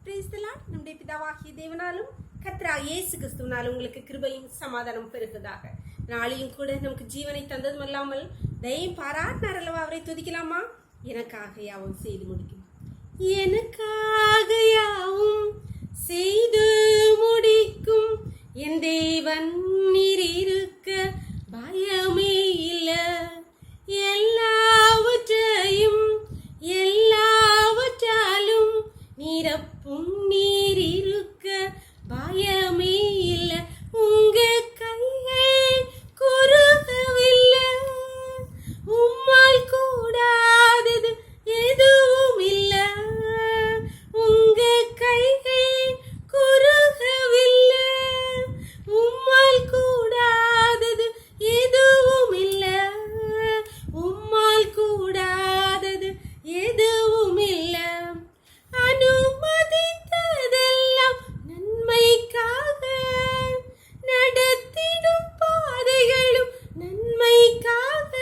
Praise the Lord. நம்முடைய பிதாவாகிய தேவனாலும் கர்த்தராகிய இயேசு கிறிஸ்துவினாலும் உங்களுக்கு கிருபையும் சமாதானம் பெருகுதாக. நாளையும் கூட நமக்கு ஜீவனை தந்ததும் அல்லாமல் தயையும் பாராட்டினார் அல்லவா, அவரை துதிக்கலாமா? எனக்காக யாவும் செய்து முடிக்கும், எனக்காக யாவும் செய்து முடிக்கும் என் தேவன் நீர் இருக்க பயமே இல்ல. எல்லாவற்றையும் எல்லாவற்றாலும் நிரப்பும் நீர் இருக்க பயமே இல்ல. உங்க கைகள் குறுகவில்லை, உம்மால் கூடாதது எதுவும் இல்ல. உங்க கைகள் குறுகவில்லை, உம்மால் கூடாதது எதுவும் இல்ல. உம்மால் கூடாதது எதுவும் இல்ல. அனுமதித்ததெல்லாம் நன்மைக்காக, நடத்திடும் பாதைகளும் நன்மைக்காக.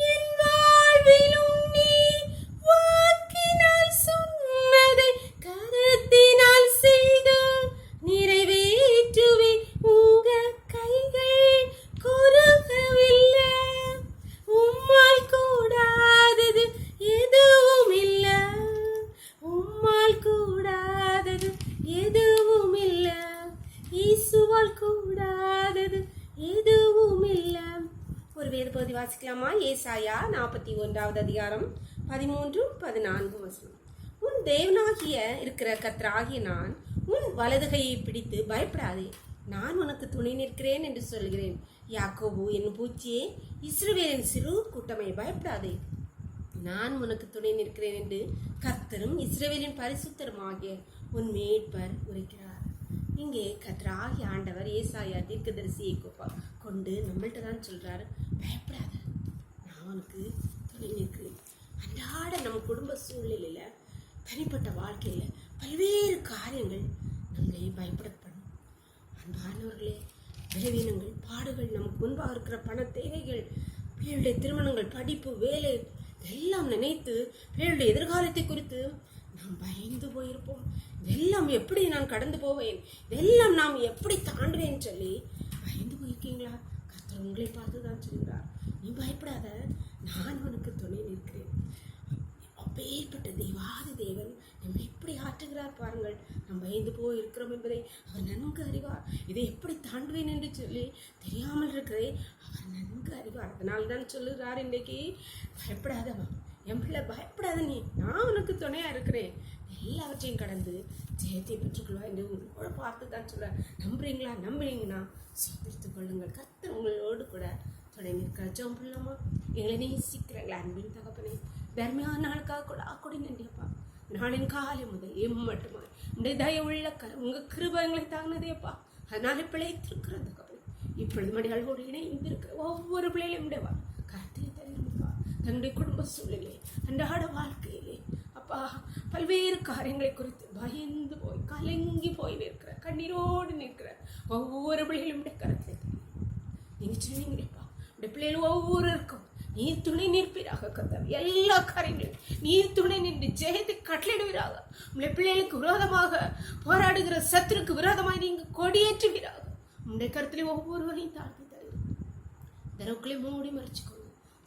என் வாழ்விலும் நீ வாக்கினால் சொன்னதை கரத்தினால் செய்து நிறைவேற்றுவே. உங்க கைகள் குறுகவில்லை, உம்மால் கூடாதது எதுவும் இல்ல. உம்மால் கூடாதது எதுவும் இல்ல. இயேசுவால் கூடாதது எதுவும் இல்ல. ஒரு வேத பகுதி வாசிக்கலாமா? ஏசாயா 41வது அதிகாரம் 13-14 வசனம். உன் தேவனாகிய இருக்கிற கர்த்தராகிய நான் உன் வலதுகையை பிடித்து பயப்படாதே, நான் உனக்கு துணை நிற்கிறேன் என்று சொல்கிறேன். யாக்கோபு என்னும் பூச்சியே, இஸ்ரவேலின் சிறு கூட்டமே, பயப்படாதே, நான் உனக்கு துணை நிற்கிறேன் என்று கர்த்தரும் இஸ்ரவேலின் பரிசுத்தருமாகிய உன் மேய்ப்பர் உரைக்கிறார். இங்கே கர்த்தராகிய ஆண்டவர் ஏசாயா தீர்க்கதரிசியை கொண்டு நம்மள்கிட்ட தான் சொல்றாரு, பயப்படாத, நான் உனக்கு துணை நிற்கிறேன். அன்றாட நம்ம குடும்ப சூழ்நிலையில, தனிப்பட்ட வாழ்க்கையில பல்வேறு காரியங்கள் நம்மளை பயப்பட பண்ணும். அன்பானவர்களே, பலவீனங்கள், பாடுகள், நமக்கு முன்பாக இருக்கிற பண தேவைகள், பிள்ளைகளுடைய திருமணங்கள், படிப்பு, வேலை எல்லாம் நினைத்து பிள்ளைகளுடைய எதிர்காலத்தை குறித்து நாம் பயந்து போயிருப்போம். இதெல்லாம் எப்படி நான் கடந்து போவேன், இதெல்லாம் நாம் எப்படி தாண்டுவேன் சொல்லி பயந்து போயிருக்கீங்களா? கர்த்தர் உங்களை பார்த்து தான் சொல்கிறார், நீ பயப்படாத, நான் உனக்கு துணை நிற்கிறேன். அப்பேற்பட்ட தெய்வாதி தேவன் நம்மை எப்படி ஆற்றுகிறார் பாருங்கள். நாம் பயந்து போய் இருக்கிறோம் என்பதை அவர் நன்கு அறிவார். இதை எப்படி தாண்டுவேன் என்று சொல்லி தெரியாமல் இருக்கிறதே அவர் நன்கு அறிவார். அதனால்தான் சொல்லுகிறார், இன்றைக்கு பயப்படாதவன் என் பிள்ளை, பயப்படாத, நீ நான் உனக்கு துணையா இருக்கிறேன், எல்லாவற்றையும் கடந்து ஜெயத்தை பெற்றுக்கொள்வா என்று உங்களோட பார்த்து தான் சொல்றார். நம்புறீங்களா? நம்புறீங்கன்னா சோதித்துக் கொள்ளுங்கள், கர்த்தர் உங்களோடு கூட துணை நிற்கிற. ஜெபம் பண்ணலாமா? எங்களை நேசிக்கிறீங்களா அன்பின் தகப்பனே, தர்மையான நாளுக்காக கூட ஆக்கூடி நன்றியப்பா. நாளின் காலை முதல் எம்மட்டுமா உடைய தயவுள்ள உங்க கிருபை எங்களை தாங்கினதேப்பா. அதனால பிழைத்திருக்கிற தகப்பனே, இப்பொழுது மடிகளோடு இணைந்திருக்கிற ஒவ்வொரு பிள்ளைகளையும் உடையவா கருத்தில் தெரியுமா, தன்னுடைய குடும்ப சூழ்நிலை, அன்றாட வாழ்க்கையிலே அப்பா பல்வேறு காரியங்களை குறித்து பயந்து போய் கலங்கி போய் நிற்கிற, கண்ணீரோடு நிற்கிற ஒவ்வொரு பிள்ளைகளும் கருத்தில் நீங்க சொன்னீங்கப்பா. உடைய பிள்ளைகள் ஒவ்வொருக்கும் நீர் துணை நிற்பீராக கர்த்தர். எல்லா காரியங்களும் நீர் துணை நின்று ஜெயத்தை கட்டளையிடுவீராக. உங்களுடைய பிள்ளைகளுக்கு விரோதமாக போராடுகிற சத்துருக்கு விரோதமாக நீங்க கொடியேற்றுவீராக. உங்களுடைய கருத்துல ஒவ்வொருவரையும் தாழ்த்தி தருகிறோம். தரவுக்களை மூடி மறைச்சுக்கோங்க.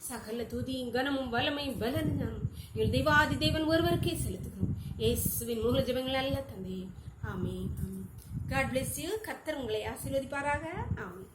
சகல துதியும் கனமும் வல்லமையும் பலனும் எங்கள் தெய்வாதி தேவன் ஒருவருக்கே செலுத்துகிறோம். இயேசுவின் மூல ஜெபங்கள் அல்ல தந்தையே, ஆமென், ஆமென். God bless you. கர்த்தர் உங்களை ஆசீர்வதிப்பாராக. ஆமென்.